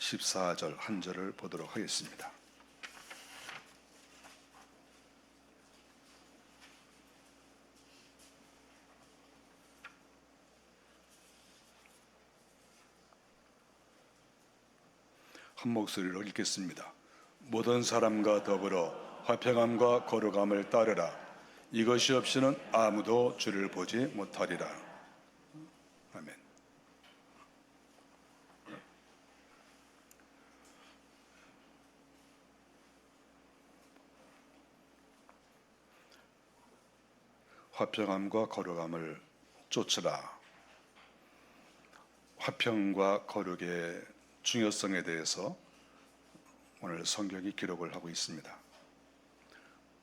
14절 한 절을 보도록 하겠습니다. 한 목소리로 읽겠습니다. 모든 사람과 더불어 화평함과 거룩함을 따르라. 이것이 없이는 아무도 주를 보지 못하리라. 아멘. 화평함과 거룩함을 쫓으라. 화평과 거룩의 중요성에 대해서 오늘 성경이 기록을 하고 있습니다.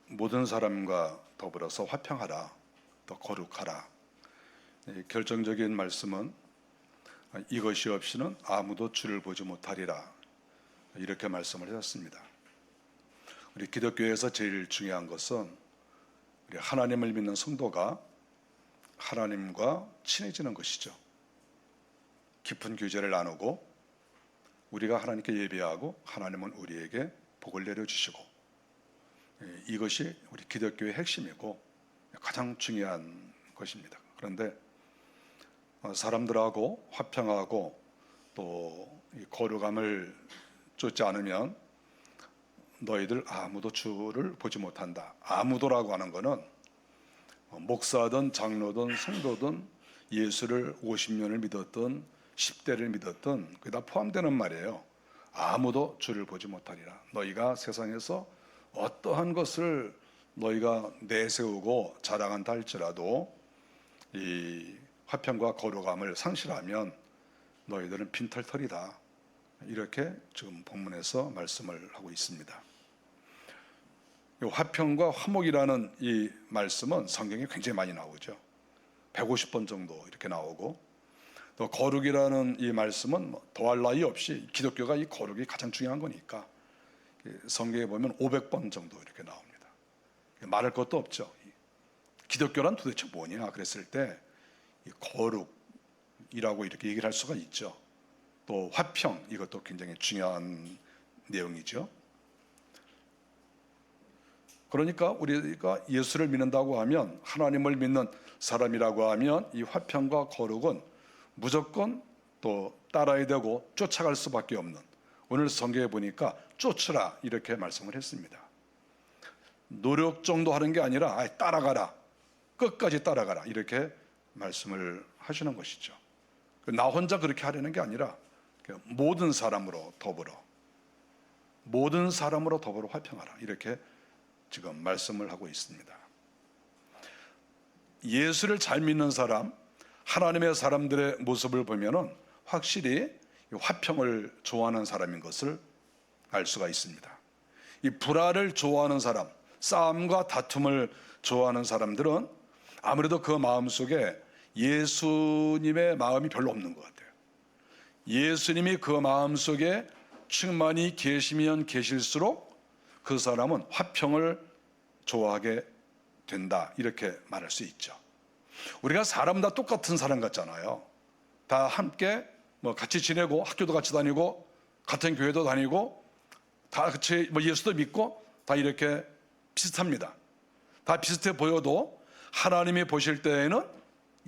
모든 사람과 더불어서 화평하라, 또 거룩하라. 결정적인 말씀은 이것이 없이는 아무도 주를 보지 못하리라, 이렇게 말씀을 하셨습니다. 우리 기독교에서 제일 중요한 것은 우리 하나님을 믿는 성도가 하나님과 친해지는 것이죠. 깊은 교제를 나누고 우리가 하나님께 예배하고 하나님은 우리에게 복을 내려주시고, 이것이 우리 기독교의 핵심이고 가장 중요한 것입니다. 그런데 사람들하고 화평하고 또 거룩함을 쫓지 않으면 너희들 아무도 주를 보지 못한다. 아무도라고 하는 것은 목사든 장로든 성도든 예수를 50년을 믿었던 10대를 믿었던 그게 다 포함되는 말이에요. 아무도 주를 보지 못하리라. 너희가 세상에서 어떠한 것을 너희가 내세우고 자랑한다 할지라도 이 화평과 거룩함을 상실하면 너희들은 빈털털이다. 이렇게 지금 본문에서 말씀을 하고 있습니다. 화평과 화목이라는 이 말씀은 성경에 굉장히 많이 나오죠. 150번 정도 이렇게 나오고, 또 거룩이라는 이 말씀은 더할 나위 없이 기독교가 이 거룩이 가장 중요한 거니까 성경에 보면 500번 정도 이렇게 나옵니다. 말할 것도 없죠. 기독교란 도대체 뭐냐 그랬을 때 거룩이라고 이렇게 얘기를 할 수가 있죠. 또 화평, 이것도 굉장히 중요한 내용이죠. 그러니까 우리가 예수를 믿는다고 하면, 하나님을 믿는 사람이라고 하면 이 화평과 거룩은 무조건 또 따라야 되고 쫓아갈 수밖에 없는, 오늘 성경에 보니까 쫓으라 이렇게 말씀을 했습니다. 노력 정도 하는 게 아니라 따라가라, 끝까지 따라가라, 이렇게 말씀을 하시는 것이죠. 나 혼자 그렇게 하려는 게 아니라 모든 사람으로 더불어 화평하라, 이렇게 지금 말씀을 하고 있습니다. 예수를 잘 믿는 사람, 하나님의 사람들의 모습을 보면은 확실히 화평을 좋아하는 사람인 것을 알 수가 있습니다. 이 불화를 좋아하는 사람, 싸움과 다툼을 좋아하는 사람들은 아무래도 그 마음 속에 예수님의 마음이 별로 없는 것 같아요. 예수님이 그 마음 속에 충만히 계시면 계실수록 그 사람은 화평을 좋아하게 된다, 이렇게 말할 수 있죠. 우리가 사람 다 똑같은 사람 같잖아요. 다 함께 같이 지내고 학교도 같이 다니고 같은 교회도 다니고 다 같이 예수도 믿고 다 이렇게 비슷합니다. 다 비슷해 보여도 하나님이 보실 때에는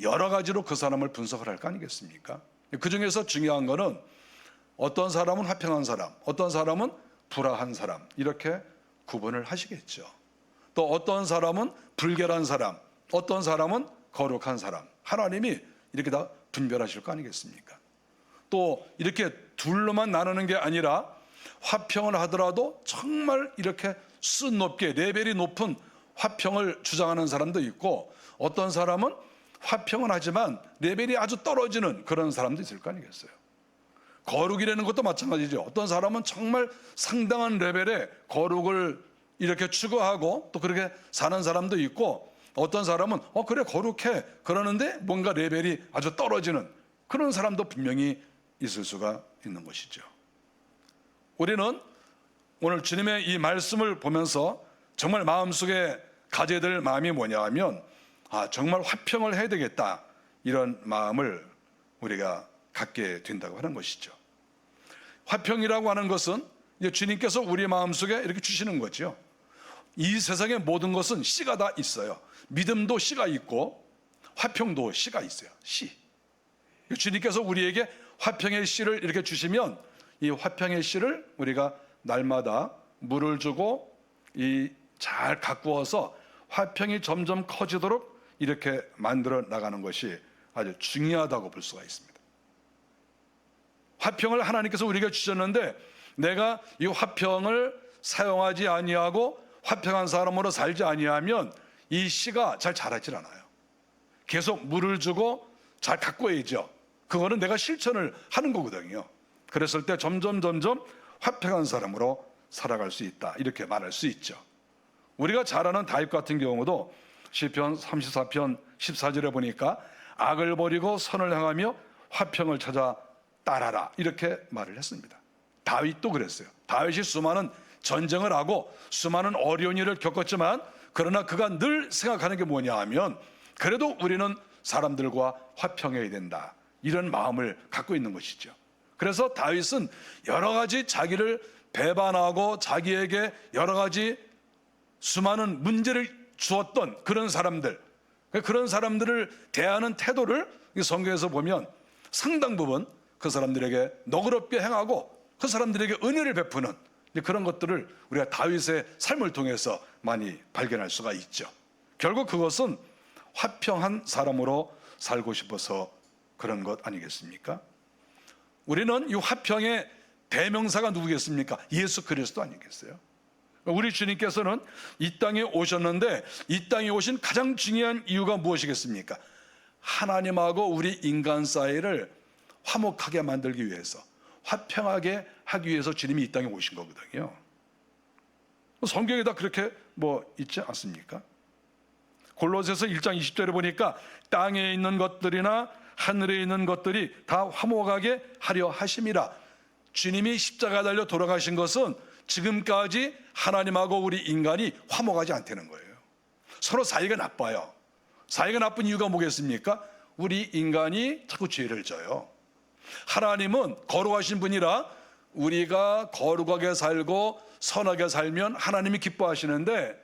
여러 가지로 그 사람을 분석을 할 거 아니겠습니까? 그 중에서 중요한 거는 어떤 사람은 화평한 사람, 어떤 사람은 불화한 사람, 이렇게 구분을 하시겠죠. 또 어떤 사람은 불결한 사람, 어떤 사람은 거룩한 사람, 하나님이 이렇게 다 분별하실 거 아니겠습니까? 또 이렇게 둘로만 나누는 게 아니라 화평을 하더라도 정말 이렇게 수준 높게 레벨이 높은 화평을 주장하는 사람도 있고, 어떤 사람은 화평은 하지만 레벨이 아주 떨어지는 그런 사람도 있을 거 아니겠어요? 거룩이라는 것도 마찬가지죠. 어떤 사람은 정말 상당한 레벨의 거룩을 이렇게 추구하고 또 그렇게 사는 사람도 있고, 어떤 사람은 그래 거룩해 그러는데 뭔가 레벨이 아주 떨어지는 그런 사람도 분명히 있을 수가 있는 것이죠. 우리는 오늘 주님의 이 말씀을 보면서 정말 마음속에 가져야 될 마음이 뭐냐 하면, 정말 화평을 해야 되겠다, 이런 마음을 우리가 갖게 된다고 하는 것이죠. 화평이라고 하는 것은 이제 주님께서 우리 마음속에 이렇게 주시는 거죠. 이 세상의 모든 것은 씨가 다 있어요. 믿음도 씨가 있고 화평도 씨가 있어요. 씨. 주님께서 우리에게 화평의 씨를 이렇게 주시면 이 화평의 씨를 우리가 날마다 물을 주고 잘 가꾸어서 화평이 점점 커지도록 이렇게 만들어 나가는 것이 아주 중요하다고 볼 수가 있습니다. 화평을 하나님께서 우리에게 주셨는데 내가 이 화평을 사용하지 아니하고 화평한 사람으로 살지 아니하면 이 씨가 잘 자라질 않아요. 계속 물을 주고 잘 가꿔야죠. 그거는 내가 실천을 하는 거거든요. 그랬을 때 점점 화평한 사람으로 살아갈 수 있다, 이렇게 말할 수 있죠. 우리가 잘 아는 다윗 같은 경우도 시편 34편 14절에 보니까 악을 버리고 선을 행하며 화평을 찾아 따라라, 이렇게 말을 했습니다. 다윗도 그랬어요. 다윗이 수많은 전쟁을 하고 수많은 어려운 일을 겪었지만 그러나 그가 늘 생각하는 게 뭐냐 하면 그래도 우리는 사람들과 화평해야 된다, 이런 마음을 갖고 있는 것이죠. 그래서 다윗은 여러 가지 자기를 배반하고 자기에게 여러 가지 수많은 문제를 주었던 그런 사람들을 대하는 태도를 성경에서 보면 상당 부분 그 사람들에게 너그럽게 행하고 그 사람들에게 은혜를 베푸는 그런 것들을 우리가 다윗의 삶을 통해서 많이 발견할 수가 있죠. 결국 그것은 화평한 사람으로 살고 싶어서 그런 것 아니겠습니까? 우리는 이 화평의 대명사가 누구겠습니까? 예수 그리스도 아니겠어요? 우리 주님께서는 이 땅에 오셨는데 이 땅에 오신 가장 중요한 이유가 무엇이겠습니까? 하나님하고 우리 인간 사이를 화목하게 만들기 위해서, 화평하게 하기 위해서 주님이 이 땅에 오신 거거든요. 성경에 다 그렇게 있지 않습니까? 골로새서 1장 20절에 보니까 땅에 있는 것들이나 하늘에 있는 것들이 다 화목하게 하려 하심이라. 주님이 십자가 달려 돌아가신 것은 지금까지 하나님하고 우리 인간이 화목하지 않다는 거예요. 서로 사이가 나빠요. 사이가 나쁜 이유가 뭐겠습니까? 우리 인간이 자꾸 죄를 져요. 하나님은 거룩하신 분이라 우리가 거룩하게 살고 선하게 살면 하나님이 기뻐하시는데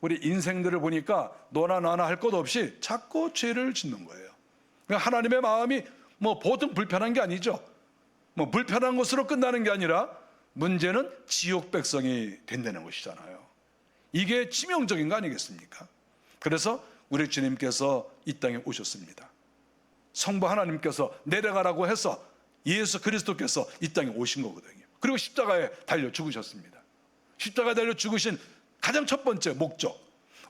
우리 인생들을 보니까 너나 나나 할 것 없이 자꾸 죄를 짓는 거예요. 그러니까 하나님의 마음이 보통 불편한 게 아니죠. 불편한 것으로 끝나는 게 아니라 문제는 지옥 백성이 된다는 것이잖아요. 이게 치명적인 거 아니겠습니까? 그래서 우리 주님께서 이 땅에 오셨습니다. 성부 하나님께서 내려가라고 해서 예수 그리스도께서 이 땅에 오신 거거든요. 그리고 십자가에 달려 죽으셨습니다. 십자가에 달려 죽으신 가장 첫 번째 목적,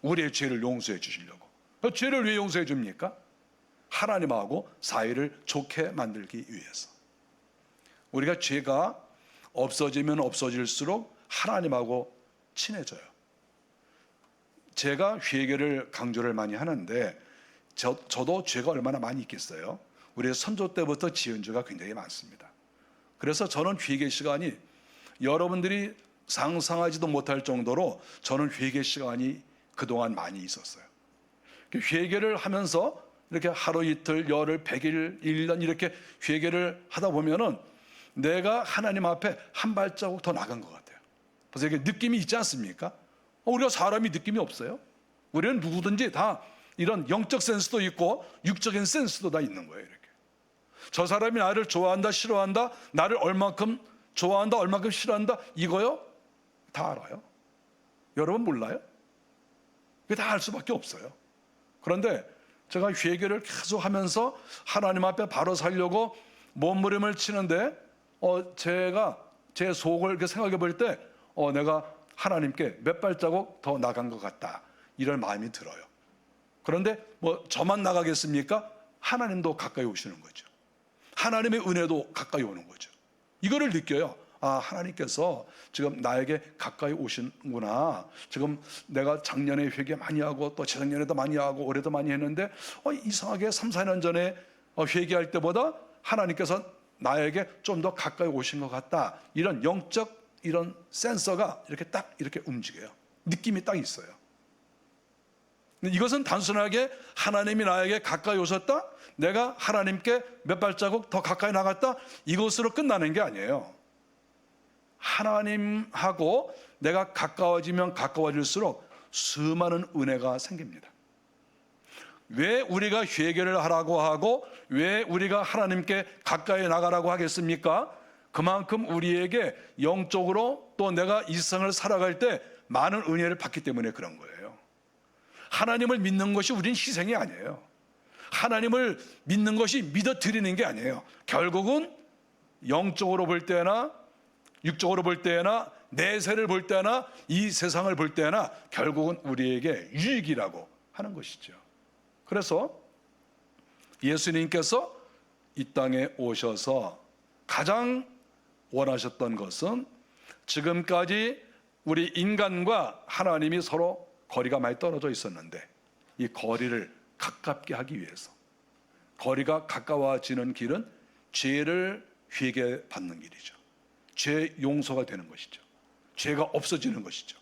우리의 죄를 용서해 주시려고. 죄를 왜 용서해 줍니까? 하나님하고 사이를 좋게 만들기 위해서. 우리가 죄가 없어지면 없어질수록 하나님하고 친해져요. 제가 회개를 강조를 많이 하는데 저도 죄가 얼마나 많이 있겠어요. 우리 선조 때부터 지은 죄가 굉장히 많습니다. 그래서 저는 회개 시간이 여러분들이 상상하지도 못할 정도로 저는 회개 시간이 그동안 많이 있었어요. 회개를 하면서 이렇게 하루 이틀 열흘 100일 1년 이렇게 회개를 하다 보면은 내가 하나님 앞에 한 발자국 더 나간 것 같아요. 그래서 이게 느낌이 있지 않습니까? 우리가 사람이 느낌이 없어요. 우리는 누구든지 다 이런 영적 센스도 있고 육적인 센스도 다 있는 거예요. 이렇게 저 사람이 나를 좋아한다 싫어한다, 나를 얼만큼 좋아한다 얼만큼 싫어한다, 이거요 다 알아요. 여러분 몰라요? 그게 다 알 수밖에 없어요. 그런데 제가 회개를 계속 하면서 하나님 앞에 바로 살려고 몸부림을 치는데 제가 제 속을 이렇게 생각해 볼 때 내가 하나님께 몇 발자국 더 나간 것 같다, 이런 마음이 들어요. 그런데 저만 나가겠습니까? 하나님도 가까이 오시는 거죠. 하나님의 은혜도 가까이 오는 거죠. 이거를 느껴요. 하나님께서 지금 나에게 가까이 오시는구나. 지금 내가 작년에 회개 많이 하고 또 재작년에도 많이 하고 올해도 많이 했는데 이상하게 3, 4년 전에 회개할 때보다 하나님께서 나에게 좀 더 가까이 오신 것 같다. 이런 영적 이런 센서가 이렇게 딱 이렇게 움직여요. 느낌이 딱 있어요. 이것은 단순하게 하나님이 나에게 가까이 오셨다, 내가 하나님께 몇 발자국 더 가까이 나갔다, 이것으로 끝나는 게 아니에요. 하나님하고 내가 가까워지면 가까워질수록 수많은 은혜가 생깁니다. 왜 우리가 회개를 하라고 하고 왜 우리가 하나님께 가까이 나가라고 하겠습니까? 그만큼 우리에게 영적으로 또 내가 이 세상을 살아갈 때 많은 은혜를 받기 때문에 그런 거예요. 하나님을 믿는 것이 우린 희생이 아니에요. 하나님을 믿는 것이 믿어드리는 게 아니에요. 결국은 영적으로 볼 때나 육적으로 볼 때나 내세를 볼 때나 이 세상을 볼 때나 결국은 우리에게 유익이라고 하는 것이죠. 그래서 예수님께서 이 땅에 오셔서 가장 원하셨던 것은 지금까지 우리 인간과 하나님이 서로 거리가 많이 떨어져 있었는데 이 거리를 가깝게 하기 위해서, 거리가 가까워지는 길은 죄를 회개받는 길이죠. 죄 용서가 되는 것이죠. 죄가 없어지는 것이죠.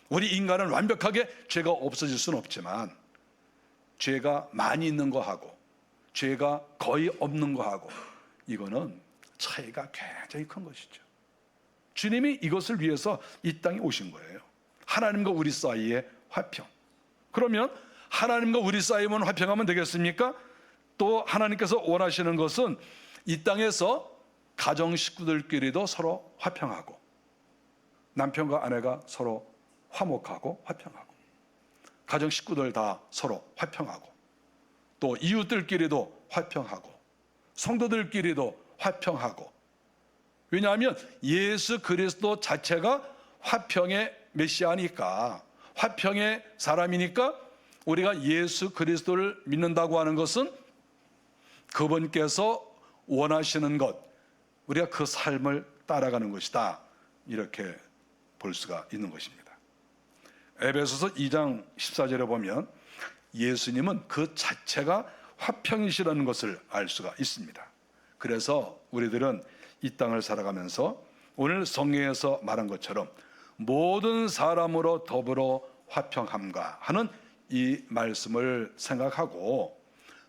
우리 인간은 완벽하게 죄가 없어질 수는 없지만 죄가 많이 있는 거하고 죄가 거의 없는 거하고 이거는 차이가 굉장히 큰 것이죠. 주님이 이것을 위해서 이 땅에 오신 거예요. 하나님과 우리 사이의 화평. 그러면 하나님과 우리 사이만 화평하면 되겠습니까? 또 하나님께서 원하시는 것은 이 땅에서 가정 식구들끼리도 서로 화평하고 남편과 아내가 서로 화목하고 화평하고 가정 식구들 다 서로 화평하고 또 이웃들끼리도 화평하고 성도들끼리도 화평하고. 왜냐하면 예수 그리스도 자체가 화평의 메시아니까, 화평의 사람이니까 우리가 예수 그리스도를 믿는다고 하는 것은 그분께서 원하시는 것, 우리가 그 삶을 따라가는 것이다, 이렇게 볼 수가 있는 것입니다. 에베소서 2장 14절에 보면 예수님은 그 자체가 화평이시라는 것을 알 수가 있습니다. 그래서 우리들은 이 땅을 살아가면서 오늘 성경에서 말한 것처럼 모든 사람으로 더불어 화평함과 하는 이 말씀을 생각하고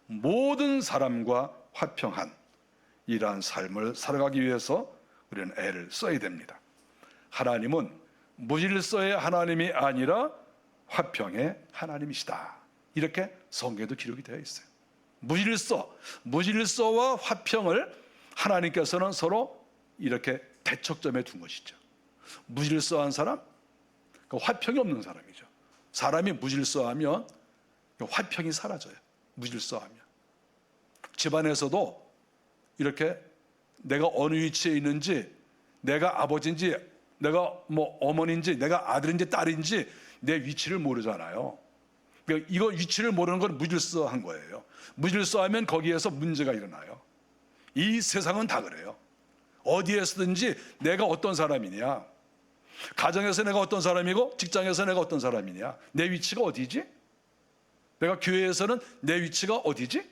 모든 사람과 화평한 이러한 삶을 살아가기 위해서 우리는 애를 써야 됩니다. 하나님은 무질서의 하나님이 아니라 화평의 하나님이시다, 이렇게 성경에도 기록이 되어 있어요. 무질서와 화평을 하나님께서는 서로 이렇게 대척점에 둔 것이죠. 무질서한 사람, 화평이 없는 사람이죠. 사람이 무질서하면 화평이 사라져요. 무질서하면 집안에서도 이렇게 내가 어느 위치에 있는지, 내가 아버지인지, 내가 어머니인지, 내가 아들인지 딸인지 내 위치를 모르잖아요. 그러니까 이거 위치를 모르는 건 무질서한 거예요. 무질서하면 거기에서 문제가 일어나요. 이 세상은 다 그래요. 어디에서든지 내가 어떤 사람이냐, 가정에서 내가 어떤 사람이고 직장에서 내가 어떤 사람이냐, 내 위치가 어디지? 내가 교회에서는 내 위치가 어디지?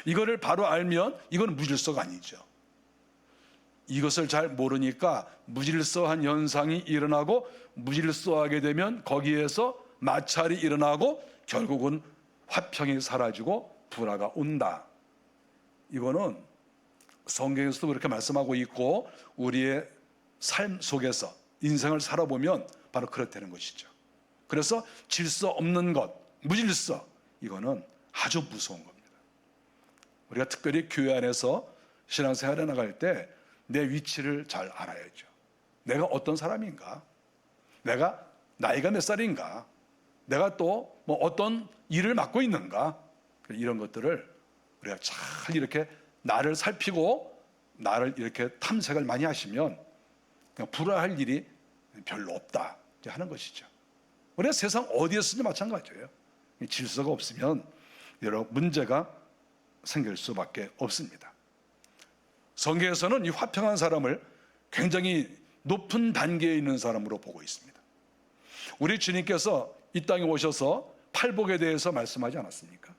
이거를 바로 알면 이건 무질서가 아니죠. 이것을 잘 모르니까 무질서한 현상이 일어나고 무질서하게 되면 거기에서 마찰이 일어나고 결국은 화평이 사라지고 불화가 온다. 이거는 성경에서도 그렇게 말씀하고 있고 우리의 삶 속에서 인생을 살아보면 바로 그렇다는 것이죠. 그래서 질서 없는 것, 무질서, 이거는 아주 무서운 겁니다. 우리가 특별히 교회 안에서 신앙생활에 나갈 때 내 위치를 잘 알아야죠. 내가 어떤 사람인가, 내가 나이가 몇 살인가, 내가 또 어떤 일을 맡고 있는가, 이런 것들을 우리가 잘 이렇게 나를 살피고 나를 이렇게 탐색을 많이 하시면 그냥 불화할 일이 별로 없다 하는 것이죠. 우리가 세상 어디에 쓰든지 마찬가지예요. 질서가 없으면 여러 문제가 생길 수밖에 없습니다. 성경에서는 이 화평한 사람을 굉장히 높은 단계에 있는 사람으로 보고 있습니다. 우리 주님께서 이 땅에 오셔서 팔복에 대해서 말씀하지 않았습니까?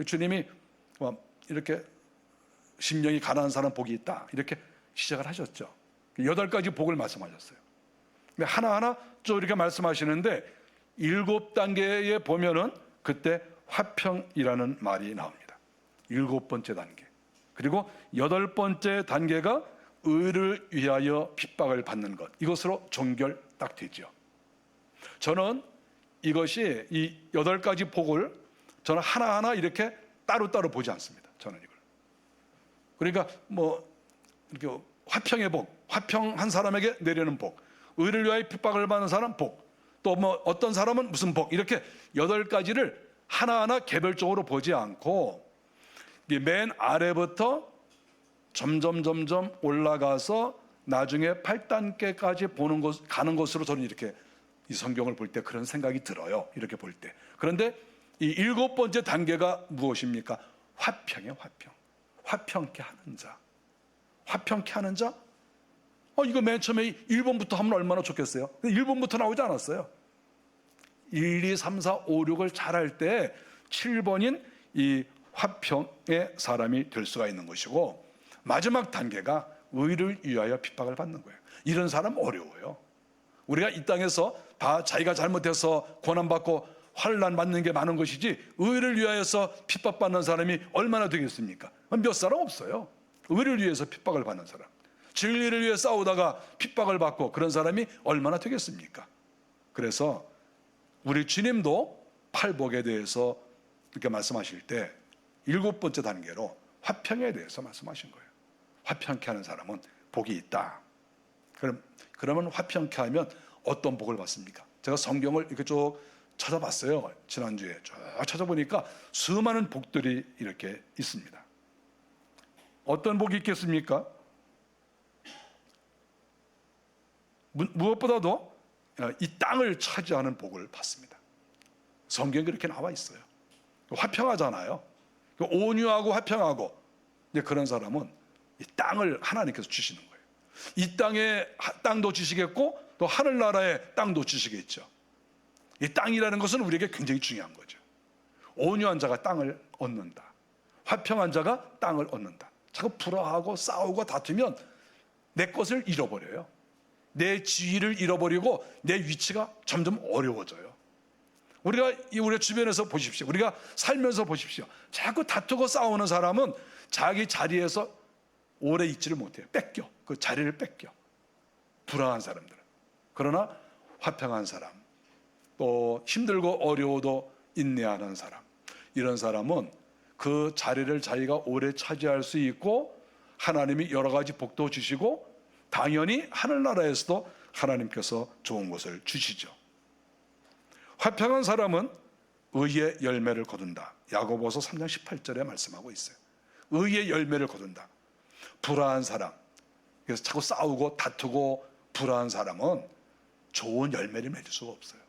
주님이 이렇게 심령이 가난한 사람 복이 있다, 이렇게 시작을 하셨죠. 8가지 복을 말씀하셨어요. 하나하나 쭉 이렇게 말씀하시는데 7단계에 보면은 그때 화평이라는 말이 나옵니다. 7번째 단계. 그리고 8번째 단계가 의를 위하여 핍박을 받는 것, 이것으로 종결 딱 되죠. 저는 이것이 이 8가지 복을 저는 하나하나 이렇게 따로따로 보지 않습니다. 저는 이걸. 그러니까 뭐 이렇게 화평의 복, 화평한 사람에게 내리는 복, 의를 위하여 핍박을 받는 사람 복, 또 뭐 어떤 사람은 무슨 복, 이렇게 8가지를 하나하나 개별적으로 보지 않고 맨 아래부터 점점 올라가서 나중에 8단계까지 가는 것으로 저는 이렇게 이 성경을 볼 때 그런 생각이 들어요. 이렇게 볼 때. 그런데 이 7번째 단계가 무엇입니까? 화평이에요. 화평. 화평케 하는 자. 화평케 하는 자? 이거 맨 처음에 1번부터 하면 얼마나 좋겠어요? 1번부터 나오지 않았어요. 1, 2, 3, 4, 5, 6을 잘할 때 7번인 이 화평의 사람이 될 수가 있는 것이고, 마지막 단계가 의를 위하여 핍박을 받는 거예요. 이런 사람 어려워요. 우리가 이 땅에서 다 자기가 잘못해서 고난받고 환난 받는 게 많은 것이지, 의를 위하여서 핍박받는 사람이 얼마나 되겠습니까? 몇 사람 없어요. 의를 위해서 핍박을 받는 사람, 진리를 위해 싸우다가 핍박을 받고 그런 사람이 얼마나 되겠습니까? 그래서 우리 주님도 팔복에 대해서 이렇게 말씀하실 때 7번째 단계로 화평에 대해서 말씀하신 거예요. 화평케 하는 사람은 복이 있다. 그러면 화평케 하면 어떤 복을 받습니까? 제가 성경을 이렇게 쭉 찾아봤어요. 지난주에 쭉 찾아보니까 수많은 복들이 이렇게 있습니다. 어떤 복이 있겠습니까? 무엇보다도 이 땅을 차지하는 복을 받습니다. 성경에 그렇게 나와 있어요. 화평하잖아요. 온유하고 화평하고, 그런 사람은 이 땅을 하나님께서 주시는 거예요. 이 땅에 땅도 주시겠고 또 하늘나라에 땅도 주시겠죠. 이 땅이라는 것은 우리에게 굉장히 중요한 거죠. 온유한 자가 땅을 얻는다. 화평한 자가 땅을 얻는다. 자꾸 불화하고 싸우고 다투면 내 것을 잃어버려요. 내 지위를 잃어버리고 내 위치가 점점 어려워져요. 우리가 주변에서 보십시오. 우리가 살면서 보십시오. 자꾸 다투고 싸우는 사람은 자기 자리에서 오래 있지를 못해요. 뺏겨. 그 자리를 뺏겨. 불안한 사람들은. 그러나 화평한 사람, 또 힘들고 어려워도 인내하는 사람, 이런 사람은 그 자리를 자기가 오래 차지할 수 있고, 하나님이 여러 가지 복도 주시고, 당연히 하늘나라에서도 하나님께서 좋은 것을 주시죠. 화평한 사람은 의의 열매를 거둔다. 야고보서 3장 18절에 말씀하고 있어요. 의의 열매를 거둔다. 불화한 사람, 그래서 자꾸 싸우고 다투고 불화한 사람은 좋은 열매를 맺을 수가 없어요.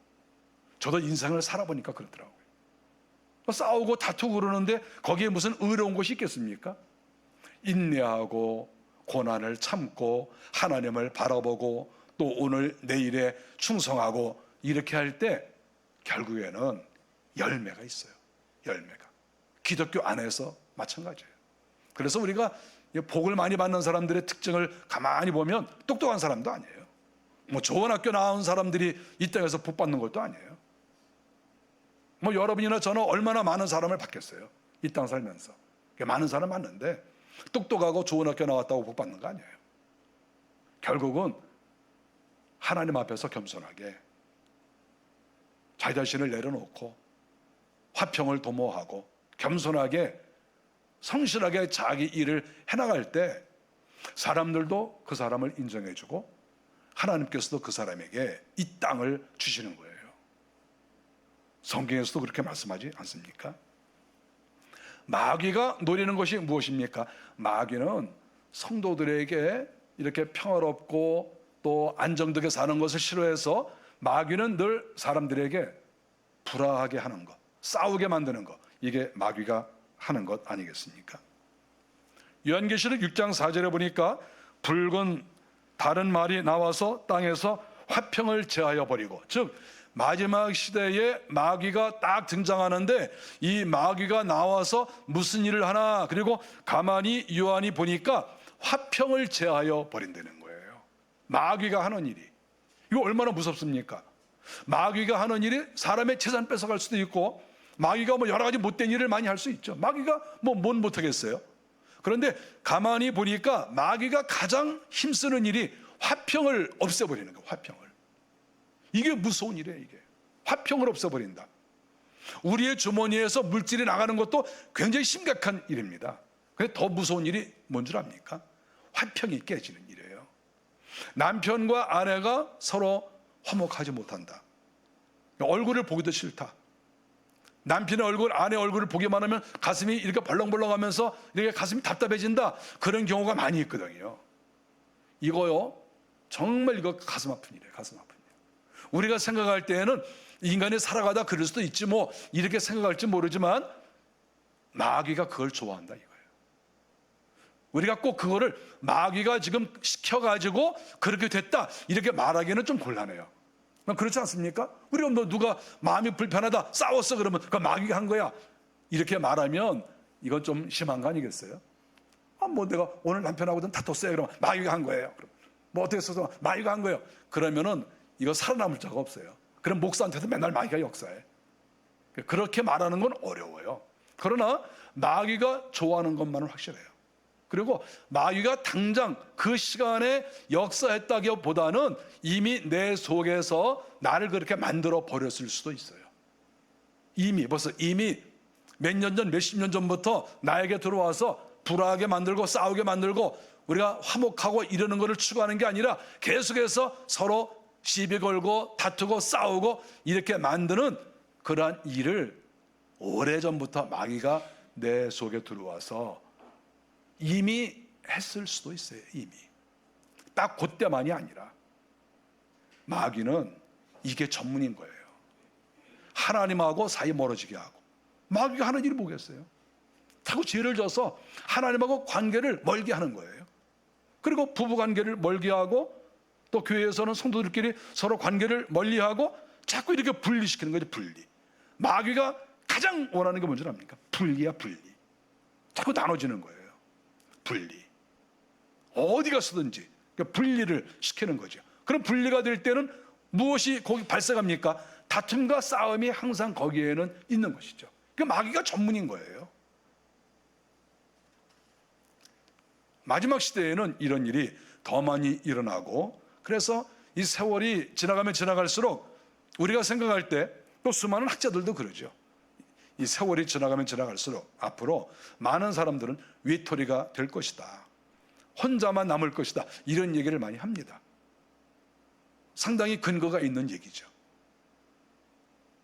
저도 인생을 살아보니까 그렇더라고요. 싸우고 다투고 그러는데 거기에 무슨 의로운 것이 있겠습니까? 인내하고 고난을 참고 하나님을 바라보고 또 오늘 내일에 충성하고 이렇게 할 때 결국에는 열매가 있어요. 열매가. 기독교 안에서 마찬가지예요. 그래서 우리가 복을 많이 받는 사람들의 특징을 가만히 보면 똑똑한 사람도 아니에요. 뭐 좋은 학교 나온 사람들이 이 땅에서 복 받는 것도 아니에요. 뭐 여러분이나 저는 얼마나 많은 사람을 받겠어요. 이 땅 살면서. 많은 사람 맞는데 똑똑하고 좋은 학교 나왔다고 복 받는 거 아니에요. 결국은 하나님 앞에서 겸손하게 자기 자신을 내려놓고 화평을 도모하고 겸손하게 성실하게 자기 일을 해나갈 때 사람들도 그 사람을 인정해주고 하나님께서도 그 사람에게 이 땅을 주시는 거예요. 성경에서도 그렇게 말씀하지 않습니까? 마귀가 노리는 것이 무엇입니까? 마귀는 성도들에게 이렇게 평화롭고 또 안정되게 사는 것을 싫어해서 마귀는 늘 사람들에게 불화하게 하는 것, 싸우게 만드는 것, 이게 마귀가 하는 것 아니겠습니까? 요한계시록 6장 4절에 보니까 붉은 다른 말이 나와서 땅에서 화평을 제하여 버리고, 즉 마지막 시대에 마귀가 딱 등장하는데 이 마귀가 나와서 무슨 일을 하나, 그리고 가만히 요한이 보니까 화평을 제하여 버린다는 거예요. 마귀가 하는 일이 이거 얼마나 무섭습니까? 마귀가 하는 일이 사람의 재산 뺏어갈 수도 있고, 마귀가 뭐 여러 가지 못된 일을 많이 할 수 있죠. 마귀가 뭐 못하겠어요. 그런데 가만히 보니까 마귀가 가장 힘쓰는 일이 화평을 없애버리는 거예요. 화평을. 이게 무서운 일이에요. 이게 화평을 없애버린다. 우리의 주머니에서 물질이 나가는 것도 굉장히 심각한 일입니다. 근데 더 무서운 일이 뭔 줄 압니까? 화평이 깨지는 일이에요. 남편과 아내가 서로 화목하지 못한다. 얼굴을 보기도 싫다. 남편의 얼굴, 아내의 얼굴을 보기만 하면 가슴이 이렇게 벌렁벌렁하면서 이렇게 가슴이 답답해진다. 그런 경우가 많이 있거든요. 이거요, 정말 이거 가슴 아픈 일이에요. 가슴 아픈 일. 우리가 생각할 때에는 인간이 살아가다 그럴 수도 있지 뭐 이렇게 생각할지 모르지만 마귀가 그걸 좋아한다 이거예요. 우리가 꼭 그거를 마귀가 지금 시켜가지고 그렇게 됐다 이렇게 말하기는 좀 곤란해요. 그렇지 않습니까? 우리가 뭐 누가 마음이 불편하다 싸웠어 그러면 그 마귀가 한 거야 이렇게 말하면 이건 좀 심한 거 아니겠어요? 뭐 내가 오늘 남편하고든 다퉜어요 그러면 마귀가 한 거예요. 그럼 뭐 어떻게 써서 마귀가 한 거예요. 그러면은 이거 살아남을 자가 없어요. 그럼 목사한테도 맨날 마귀가 역사해. 그렇게 말하는 건 어려워요. 그러나 마귀가 좋아하는 것만은 확실해요. 그리고 마귀가 당장 그 시간에 역사했다기보다는 이미 내 속에서 나를 그렇게 만들어 버렸을 수도 있어요. 벌써 몇 년 전, 몇십 년 전부터 나에게 들어와서 불화하게 만들고 싸우게 만들고 우리가 화목하고 이러는 것을 추구하는 게 아니라 계속해서 서로 시비 걸고 다투고 싸우고 이렇게 만드는 그러한 일을 오래전부터 마귀가 내 속에 들어와서 이미 했을 수도 있어요. 이미 딱 그때만이 아니라 마귀는 이게 전문인 거예요. 하나님하고 사이 멀어지게 하고. 마귀가 하는 일이 뭐겠어요? 자꾸 죄를 져서 하나님하고 관계를 멀게 하는 거예요. 그리고 부부관계를 멀게 하고 또 교회에서는 성도들끼리 서로 관계를 멀리하고 자꾸 이렇게 분리시키는 거죠. 분리. 마귀가 가장 원하는 게 뭔지 압니까? 분리야 분리. 자꾸 나눠지는 거예요. 분리. 어디 가서든지 분리를 시키는 거죠. 그럼 분리가 될 때는 무엇이 거기 발생합니까? 다툼과 싸움이 항상 거기에는 있는 것이죠. 그러니까 마귀가 전문인 거예요. 마지막 시대에는 이런 일이 더 많이 일어나고 그래서 이 세월이 지나가면 지나갈수록 우리가 생각할 때 또 수많은 학자들도 그러죠. 이 세월이 지나가면 지나갈수록 앞으로 많은 사람들은 외톨이가 될 것이다. 혼자만 남을 것이다. 이런 얘기를 많이 합니다. 상당히 근거가 있는 얘기죠.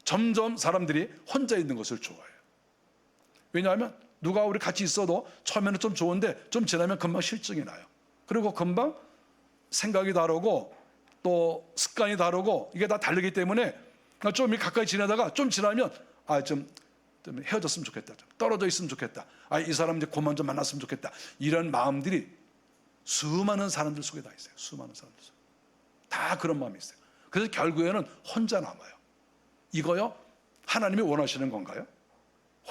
점점 사람들이 혼자 있는 것을 좋아해요. 왜냐하면 누가 우리 같이 있어도 처음에는 좀 좋은데 좀 지나면 금방 실증이 나요. 그리고 금방 생각이 다르고 또 습관이 다르고 이게 다 다르기 때문에 좀 가까이 지내다가 좀 지나면 좀 헤어졌으면 좋겠다. 좀 떨어져 있으면 좋겠다. 이 사람 이제 그만 좀 만났으면 좋겠다. 이런 마음들이 수많은 사람들 속에 다 있어요. 수많은 사람들 속에. 다 그런 마음이 있어요. 그래서 결국에는 혼자 남아요. 이거요? 하나님이 원하시는 건가요?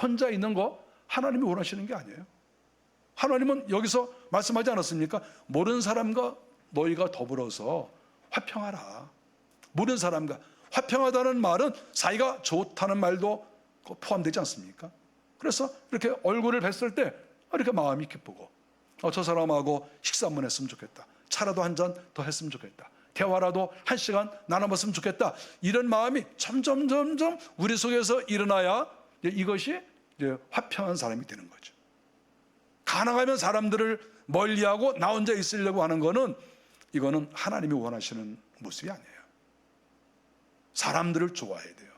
혼자 있는 거 하나님이 원하시는 게 아니에요. 하나님은 여기서 말씀하지 않았습니까? 모르는 사람과 너희가 더불어서 화평하라. 모르는 사람과 화평하다는 말은 사이가 좋다는 말도 포함되지 않습니까? 그래서 이렇게 얼굴을 뵀을 때 이렇게 마음이 기쁘고 저 사람하고 식사 한번 했으면 좋겠다. 차라도 한 잔 더 했으면 좋겠다. 대화라도 1시간 나눠봤으면 좋겠다. 이런 마음이 점점 우리 속에서 일어나야 이것이 이제 화평한 사람이 되는 거죠. 가능하면 사람들을 멀리하고 나 혼자 있으려고 하는 거는 이거는 하나님이 원하시는 모습이 아니에요. 사람들을 좋아해야 돼요.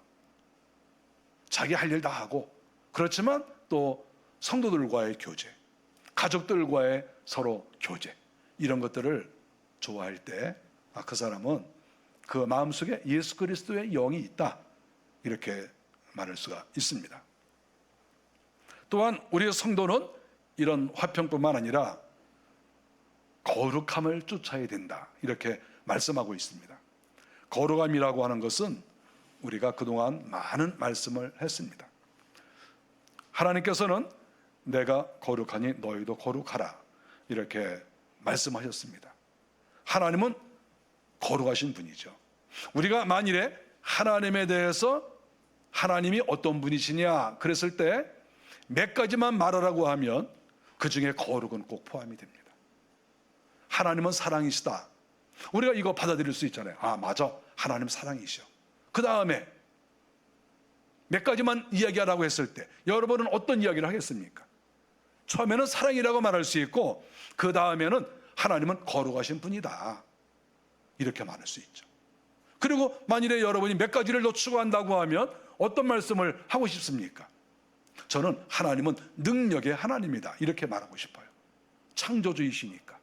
자기 할 일 다 하고 그렇지만 또 성도들과의 교제, 가족들과의 서로 교제 이런 것들을 좋아할 때 그 사람은 그 마음속에 예수 그리스도의 영이 있다 이렇게 말할 수가 있습니다. 또한 우리의 성도는 이런 화평뿐만 아니라 거룩함을 쫓아야 된다 이렇게 말씀하고 있습니다. 거룩함이라고 하는 것은 우리가 그동안 많은 말씀을 했습니다. 하나님께서는 내가 거룩하니 너희도 거룩하라 이렇게 말씀하셨습니다. 하나님은 거룩하신 분이죠. 우리가 만일에 하나님에 대해서 하나님이 어떤 분이시냐 그랬을 때 몇 가지만 말하라고 하면 그 중에 거룩은 꼭 포함이 됩니다. 하나님은 사랑이시다. 우리가 이거 받아들일 수 있잖아요. 아, 맞아. 하나님 사랑이시오. 그 다음에 몇 가지만 이야기하라고 했을 때 여러분은 어떤 이야기를 하겠습니까? 처음에는 사랑이라고 말할 수 있고, 그 다음에는 하나님은 거룩하신 분이다, 이렇게 말할 수 있죠. 그리고 만일에 여러분이 몇 가지를 더 추가한다고 하면 어떤 말씀을 하고 싶습니까? 저는 하나님은 능력의 하나님이다, 이렇게 말하고 싶어요. 창조주이시니까.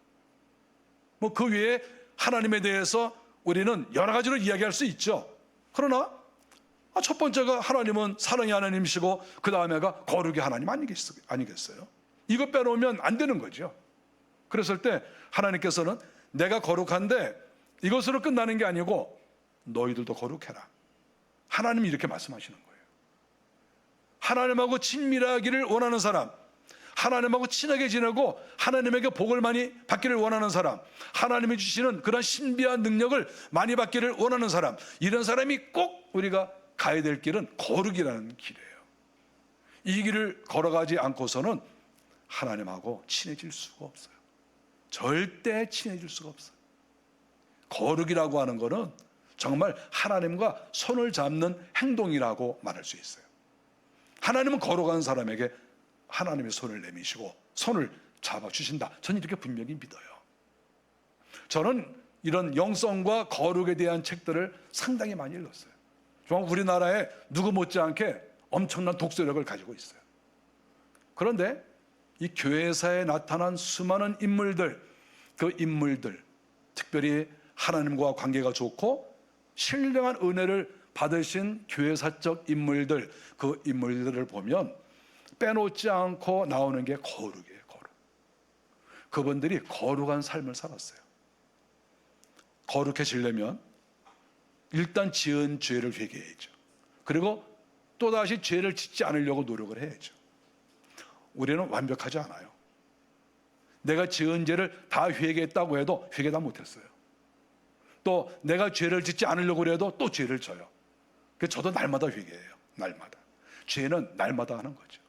뭐 그 외에 하나님에 대해서 우리는 여러 가지로 이야기할 수 있죠. 그러나 첫 번째가 하나님은 사랑의 하나님이시고 그 다음에가 거룩의 하나님 아니겠어요? 이거 빼놓으면 안 되는 거죠. 그랬을 때 하나님께서는 내가 거룩한데 이것으로 끝나는 게 아니고 너희들도 거룩해라, 하나님이 이렇게 말씀하시는 거예요. 하나님하고 친밀하기를 원하는 사람, 하나님하고 친하게 지내고 하나님에게 복을 많이 받기를 원하는 사람, 하나님이 주시는 그런 신비한 능력을 많이 받기를 원하는 사람, 이런 사람이 꼭 우리가 가야 될 길은 거룩이라는 길이에요. 이 길을 걸어가지 않고서는 하나님하고 친해질 수가 없어요. 절대 친해질 수가 없어요. 거룩이라고 하는 것은 정말 하나님과 손을 잡는 행동이라고 말할 수 있어요. 하나님은 거룩한 사람에게 하나님의 손을 내미시고 손을 잡아주신다, 저는 이렇게 분명히 믿어요. 저는 이런 영성과 거룩에 대한 책들을 상당히 많이 읽었어요. 정말 우리나라에 누구 못지않게 엄청난 독서력을 가지고 있어요. 그런데 이 교회사에 나타난 수많은 인물들, 그 인물들, 특별히 하나님과 관계가 좋고 신령한 은혜를 받으신 교회사적 인물들, 그 인물들을 보면 빼놓지 않고 나오는 게 거룩이에요. 거룩. 그분들이 거룩한 삶을 살았어요. 거룩해지려면 일단 지은 죄를 회개해야죠. 그리고 또다시 죄를 짓지 않으려고 노력을 해야죠. 우리는 완벽하지 않아요. 내가 지은 죄를 다 회개했다고 해도 회개 다 못했어요. 또 내가 죄를 짓지 않으려고 해도 또 죄를 져요. 그래서 저도 날마다 회개해요. 날마다. 죄는 날마다 하는 거죠.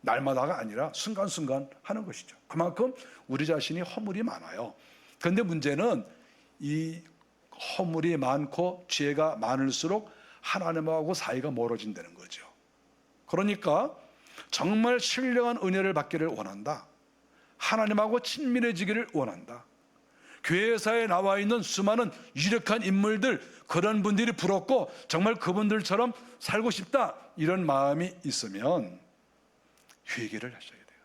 날마다가 아니라 순간순간 하는 것이죠. 그만큼 우리 자신이 허물이 많아요. 그런데 문제는 이 허물이 많고 죄가 많을수록 하나님하고 사이가 멀어진다는 거죠. 그러니까 정말 신령한 은혜를 받기를 원한다, 하나님하고 친밀해지기를 원한다, 교회사에 나와 있는 수많은 유력한 인물들, 그런 분들이 부럽고 정말 그분들처럼 살고 싶다, 이런 마음이 있으면 회개를 하셔야 돼요.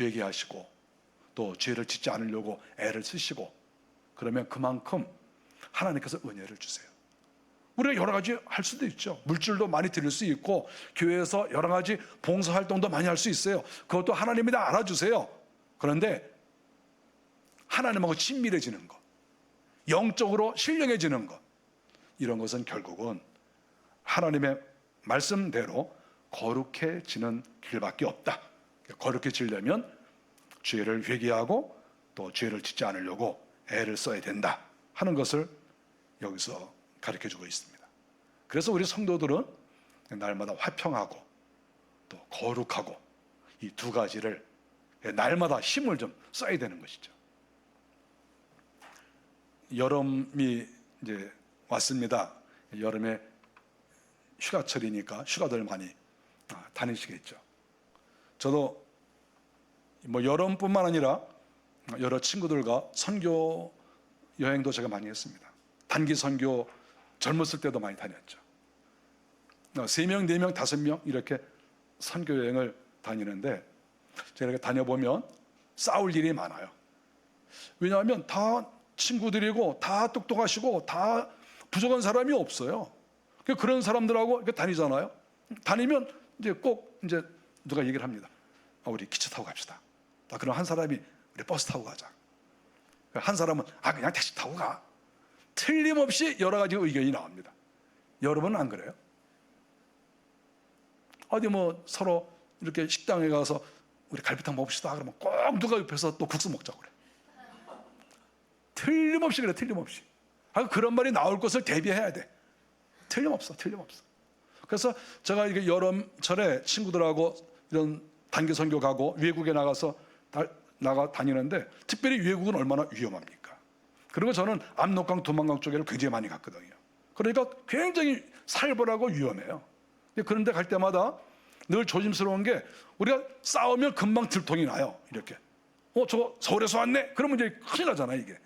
회개하시고 또 죄를 짓지 않으려고 애를 쓰시고, 그러면 그만큼 하나님께서 은혜를 주세요. 우리가 여러 가지 할 수도 있죠. 물질도 많이 드릴 수 있고 교회에서 여러 가지 봉사활동도 많이 할 수 있어요. 그것도 하나님이 다 알아주세요. 그런데 하나님하고 친밀해지는 것, 영적으로 신령해지는 것, 이런 것은 결국은 하나님의 말씀대로 거룩해지는 길밖에 없다. 거룩해지려면 죄를 회개하고 또 죄를 짓지 않으려고 애를 써야 된다 하는 것을 여기서 가르쳐주고 있습니다. 그래서 우리 성도들은 날마다 화평하고 또 거룩하고 이 두 가지를 날마다 힘을 좀 써야 되는 것이죠. 여름이 이제 왔습니다. 여름에 휴가철이니까 휴가들 많이 다니시겠죠. 저도 뭐 여름뿐만 아니라 여러 친구들과 선교 여행도 제가 많이 했습니다. 단기 선교 젊었을 때도 많이 다녔죠. 3명, 4명, 5명 이렇게 선교 여행을 다니는데 제가 이렇게 다녀보면 싸울 일이 많아요. 왜냐하면 다 친구들이고 다 똑똑하시고 다 부족한 사람이 없어요. 그런 사람들하고 이렇게 다니잖아요. 다니면 이제 꼭 이제 누가 얘기를 합니다. 우리 기차 타고 갑시다. 그럼 한 사람이 우리 버스 타고 가자. 한 사람은 그냥 택시 타고 가. 틀림없이 여러 가지 의견이 나옵니다. 여러분은 안 그래요? 어디 뭐 서로 이렇게 식당에 가서 우리 갈비탕 먹읍시다 그러면 꼭 누가 옆에서 또 국수 먹자고 그래. 틀림없이 그래. 틀림없이. 그런 말이 나올 것을 대비해야 돼. 틀림없어. 그래서 제가 이렇게 여름철에 친구들하고 이런 단기 선교 가고 외국에 나가서 나가 다니는데 특별히 외국은 얼마나 위험합니까? 그리고 저는 압록강, 두만강 쪽에를 굉장히 많이 갔거든요. 그러니까 굉장히 살벌하고 위험해요. 그런데 갈 때마다 늘 조심스러운 게 우리가 싸우면 금방 들통이 나요. 이렇게 저거 서울에서 왔네? 그러면 이제 큰일 나잖아요, 이게.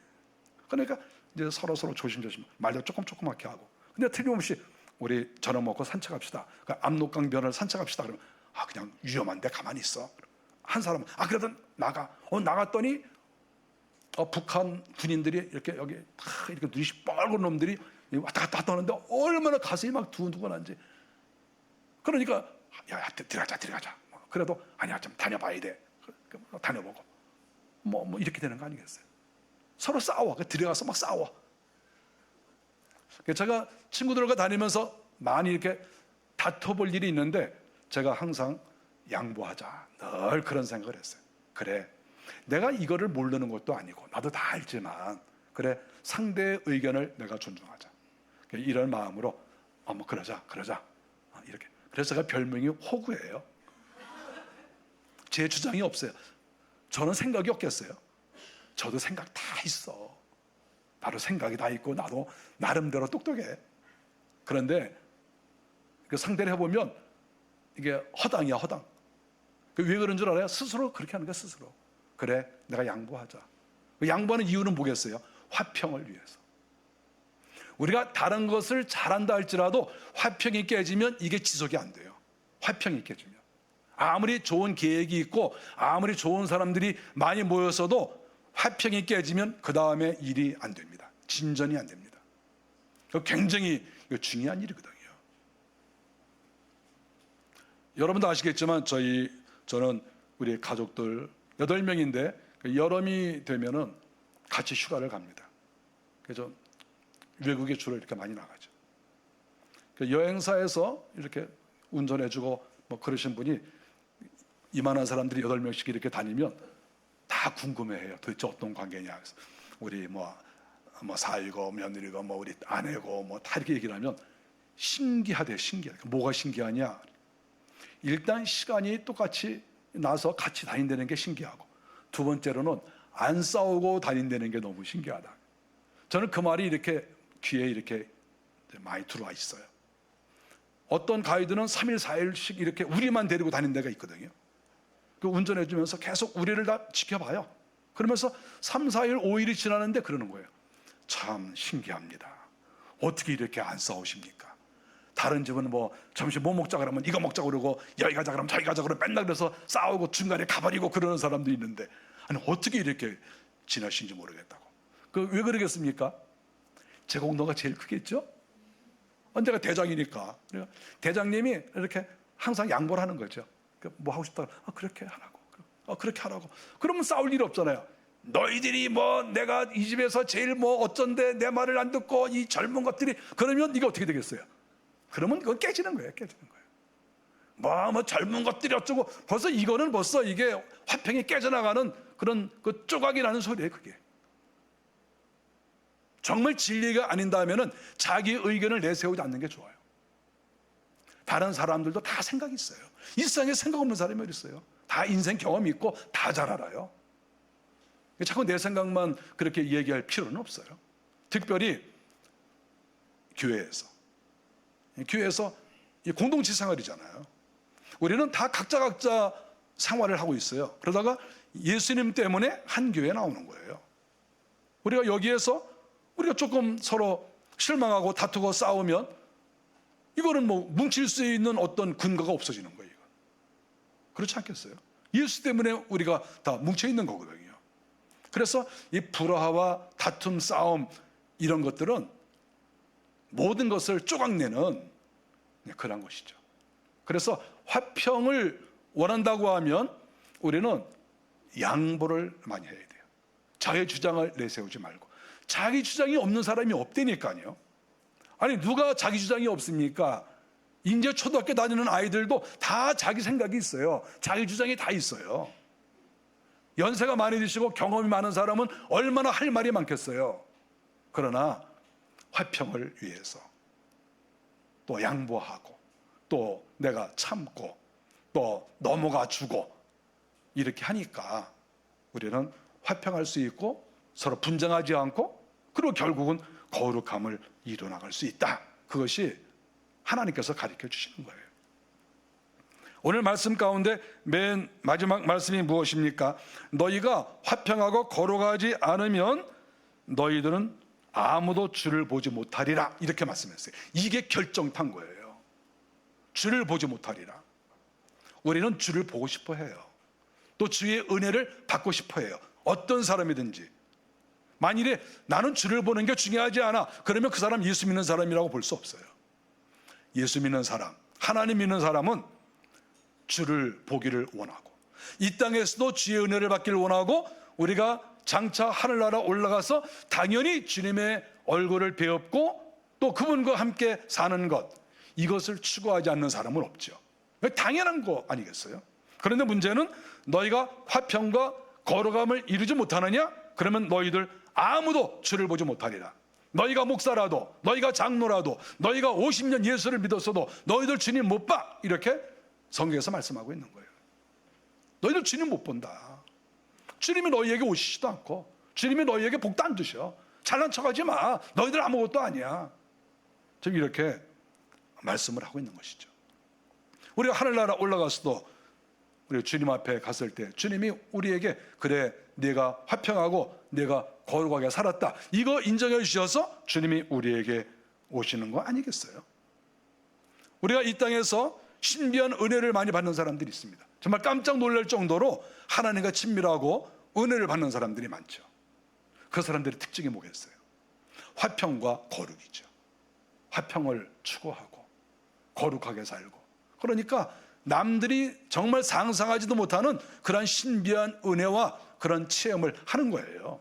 그러니까 이제 서로 조심조심 말도 조그맣게 하고. 근데 틀림없이 우리 저녁 먹고 산책합시다. 그러니까 압록강 변을 산책합시다. 그러면 그냥 위험한데 가만히 있어. 한 사람은 그래도 나가. 나갔더니 북한 군인들이 이렇게 여기 이렇게 눈이 빨간 놈들이 왔다 갔다 하는데 얼마나 가슴이 막 두근두근한지. 그러니까 야 들어가자. 그래도 아니야 좀 다녀봐야 돼. 다녀보고 뭐 이렇게 되는 거 아니겠어요? 서로 싸워. 들어가서 막 싸워. 제가 친구들과 다니면서 많이 이렇게 다퉈볼 일이 있는데 제가 항상 양보하자. 늘 그런 생각을 했어요. 그래, 내가 이거를 모르는 것도 아니고 나도 다 알지만 그래, 상대의 의견을 내가 존중하자. 이런 마음으로 뭐 그러자 이렇게. 그래서 제가 별명이 호구예요. 제 주장이 없어요. 저는 생각이 없겠어요? 저도 생각 다 있어. 나도 생각이 다 있고 나도 나름대로 똑똑해. 그런데 그 상대를 해보면 이게 허당이야, 허당. 왜 그런 줄 알아요? 스스로 그렇게 하는 거야, 스스로. 그래, 내가 양보하자. 양보하는 이유는 뭐겠어요? 화평을 위해서. 우리가 다른 것을 잘한다 할지라도 화평이 깨지면 이게 지속이 안 돼요. 화평이 깨지면. 아무리 좋은 계획이 있고 아무리 좋은 사람들이 많이 모였어도 화평이 깨지면 그 다음에 일이 안 됩니다. 진전이 안 됩니다. 굉장히 중요한 일이거든요. 여러분도 아시겠지만 저는 우리 가족들 8명인데 여름이 되면은 같이 휴가를 갑니다. 그래서 외국에 주로 이렇게 많이 나가죠. 여행사에서 이렇게 운전해주고 뭐 그러신 분이 이만한 사람들이 8명씩 이렇게 다니면 다 궁금해해요. 도대체 어떤 관계냐. 그래서 우리 뭐 사위고 며느리고 뭐 우리 아내고 뭐 다 이렇게 얘기를 하면 신기하대. 뭐가 신기하냐? 일단 시간이 똑같이 나서 같이 다닌다는 게 신기하고, 두 번째로는 안 싸우고 다닌다는 게 너무 신기하다. 저는 그 말이 이렇게 귀에 이렇게 많이 들어와 있어요. 어떤 가이드는 3일 4일씩 이렇게 우리만 데리고 다닌 데가 있거든요. 그 운전해 주면서 계속 우리를 다 지켜봐요. 그러면서 3, 4일, 5일이 지나는데 그러는 거예요. 참 신기합니다. 어떻게 이렇게 안 싸우십니까? 다른 집은 뭐 점심 뭐 먹자 그러면 이거 먹자 그러고, 여기 가자 그러면 저기 가자 그러고 맨날 그래서 싸우고 중간에 가버리고 그러는 사람도 있는데, 아니 어떻게 이렇게 지나신지 모르겠다고. 왜 그러겠습니까? 제 공로가 제일 크겠죠? 언제가 대장이니까. 대장님이 이렇게 항상 양보를 하는 거죠. 뭐 하고 싶다, 그렇게 하라고. 그렇게 하라고. 그러면 싸울 일이 없잖아요. 너희들이 뭐 내가 이 집에서 제일 뭐 어쩐데 내 말을 안 듣고 이 젊은 것들이, 그러면 이게 어떻게 되겠어요? 그러면 그건 깨지는 거예요. 뭐 젊은 것들이 어쩌고, 벌써 이게 화평이 깨져나가는 그런 그 조각이 나는 소리예요. 그게 정말 진리가 아닌다면은 자기 의견을 내세우지 않는 게 좋아요. 다른 사람들도 다 생각이 있어요. 이 세상에 생각 없는 사람이 어디 있어요? 다 인생 경험이 있고 다 잘 알아요. 자꾸 내 생각만 그렇게 얘기할 필요는 없어요. 특별히 교회에서 이 공동체 생활이잖아요. 우리는 다 각자 생활을 하고 있어요. 그러다가 예수님 때문에 한 교회에 나오는 거예요. 우리가 여기에서 우리가 조금 서로 실망하고 다투고 싸우면 이거는 뭐 뭉칠 수 있는 어떤 근거가 없어지는 거예요. 그렇지 않겠어요? 예수 때문에 우리가 다 뭉쳐 있는 거거든요. 그래서 이 불화와 다툼, 싸움 이런 것들은 모든 것을 쪼각내는 그런 것이죠. 그래서 화평을 원한다고 하면 우리는 양보를 많이 해야 돼요. 자기 주장을 내세우지 말고. 자기 주장이 없는 사람이 없다니까요. 아니 누가 자기 주장이 없습니까? 이제 초등학교 다니는 아이들도 다 자기 생각이 있어요. 자기 주장이 다 있어요. 연세가 많이 드시고 경험이 많은 사람은 얼마나 할 말이 많겠어요. 그러나 화평을 위해서 또 양보하고 또 내가 참고 또 넘어가 주고 이렇게 하니까 우리는 화평할 수 있고 서로 분쟁하지 않고 그리고 결국은 거룩함을 이뤄나갈 수 있다. 그것이 하나님께서 가르쳐 주시는 거예요. 오늘 말씀 가운데 맨 마지막 말씀이 무엇입니까? 너희가 화평하고 거룩하지 않으면 너희들은 아무도 주를 보지 못하리라. 이렇게 말씀했어요. 이게 결정탄 거예요. 주를 보지 못하리라. 우리는 주를 보고 싶어 해요. 또 주의 은혜를 받고 싶어 해요. 어떤 사람이든지. 만일에 나는 주를 보는 게 중요하지 않아, 그러면 그 사람 예수 믿는 사람이라고 볼 수 없어요. 예수 믿는 사람, 하나님 믿는 사람은 주를 보기를 원하고 이 땅에서도 주의 은혜를 받기를 원하고 우리가 장차 하늘나라 올라가서 당연히 주님의 얼굴을 배웠고 또 그분과 함께 사는 것, 이것을 추구하지 않는 사람은 없죠. 당연한 거 아니겠어요? 그런데 문제는 너희가 화평과 거룩함을 이루지 못하느냐? 그러면 너희들 아무도 주를 보지 못하리라. 너희가 목사라도, 너희가 장로라도, 너희가 50년 예수를 믿었어도 너희들 주님 못 봐. 이렇게 성경에서 말씀하고 있는 거예요. 너희들 주님 못 본다. 주님이 너희에게 오시지도 않고 주님이 너희에게 복도 안 주셔. 잘난 척하지 마. 너희들 아무것도 아니야. 지금 이렇게 말씀을 하고 있는 것이죠. 우리가 하늘나라 올라가서도 우리 주님 앞에 갔을 때 주님이 우리에게 그래 내가 화평하고 내가 거룩하게 살았다, 이거 인정해 주셔서 주님이 우리에게 오시는 거 아니겠어요? 우리가 이 땅에서 신비한 은혜를 많이 받는 사람들이 있습니다. 정말 깜짝 놀랄 정도로 하나님과 친밀하고 은혜를 받는 사람들이 많죠. 그 사람들의 특징이 뭐겠어요? 화평과 거룩이죠. 화평을 추구하고 거룩하게 살고, 그러니까 남들이 정말 상상하지도 못하는 그런 신비한 은혜와 그런 체험을 하는 거예요.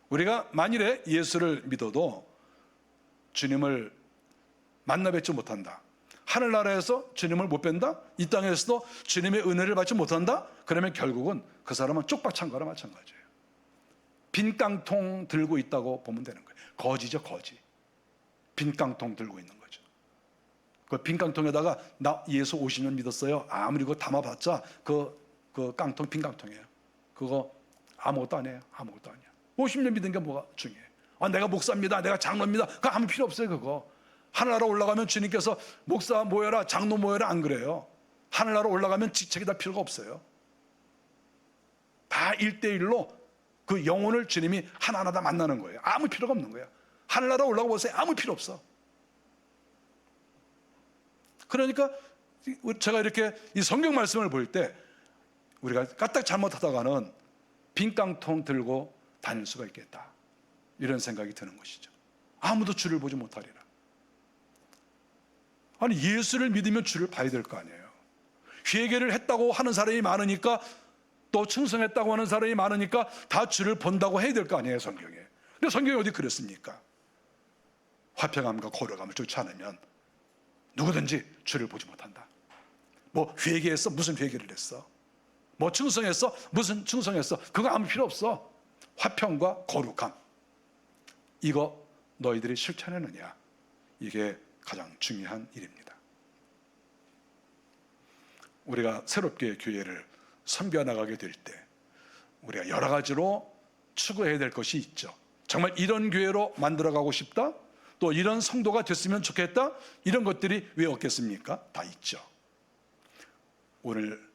우리가 만일에 예수를 믿어도 주님을 만나 뵙지 못한다, 하늘나라에서 주님을 못 뵌다, 이 땅에서도 주님의 은혜를 받지 못한다, 그러면 결국은 그 사람은 쪽박찬 거나 마찬가지예요. 빈 깡통 들고 있다고 보면 되는 거예요. 거지죠, 거지. 빈 깡통 들고 있는 거죠. 그 빈 깡통에다가 나 예수 50년 믿었어요, 아무리 그거 담아봤자 그 깡통 빈 깡통이에요. 그거 아무것도 아니에요. 아무것도 아니야. 50년 믿은 게 뭐가 중요해? 내가 목사입니다, 내가 장로입니다, 그거 아무 필요 없어요. 그거 하늘나라 올라가면 주님께서 목사 모여라, 장로 모여라, 안 그래요. 하늘나라 올라가면 직책이 다 필요가 없어요. 다 1대1로 그 영혼을 주님이 하나하나 다 만나는 거예요. 아무 필요가 없는 거예요. 하늘나라 올라가 보세요. 아무 필요 없어. 그러니까 제가 이렇게 이 성경 말씀을 볼 때 우리가 까딱 잘못하다가는 빈 깡통 들고 다닐 수가 있겠다, 이런 생각이 드는 것이죠. 아무도 주를 보지 못하리라. 아니, 예수를 믿으면 주를 봐야 될 거 아니에요. 회개를 했다고 하는 사람이 많으니까, 또 충성했다고 하는 사람이 많으니까 다 주를 본다고 해야 될 거 아니에요, 성경에. 근데 성경이 어디 그랬습니까? 화평함과 거룩함을 쫓지 않으면 누구든지 주를 보지 못한다. 뭐 회개했어? 무슨 회개를 했어? 뭐 충성했어? 무슨 충성했어? 그거 아무 필요 없어. 화평과 거룩함, 이거 너희들이 실천했느냐, 이게 가장 중요한 일입니다. 우리가 새롭게 교회를 섬겨 나가게 될 때 우리가 여러 가지로 추구해야 될 것이 있죠. 정말 이런 교회로 만들어가고 싶다, 또 이런 성도가 됐으면 좋겠다, 이런 것들이 왜 없겠습니까? 다 있죠. 오늘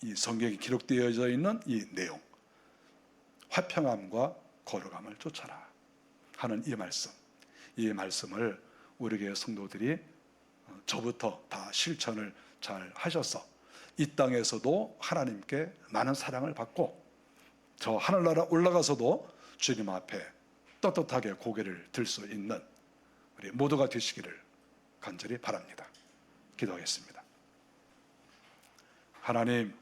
이 성경에 기록되어져 있는 이 내용, 화평함과 거룩함을 쫓아라 하는 이 말씀을 우리 교회 성도들이 저부터 다 실천을 잘 하셔서 이 땅에서도 하나님께 많은 사랑을 받고 저 하늘나라 올라가서도 주님 앞에 떳떳하게 고개를 들 수 있는 우리 모두가 되시기를 간절히 바랍니다. 기도하겠습니다. 하나님,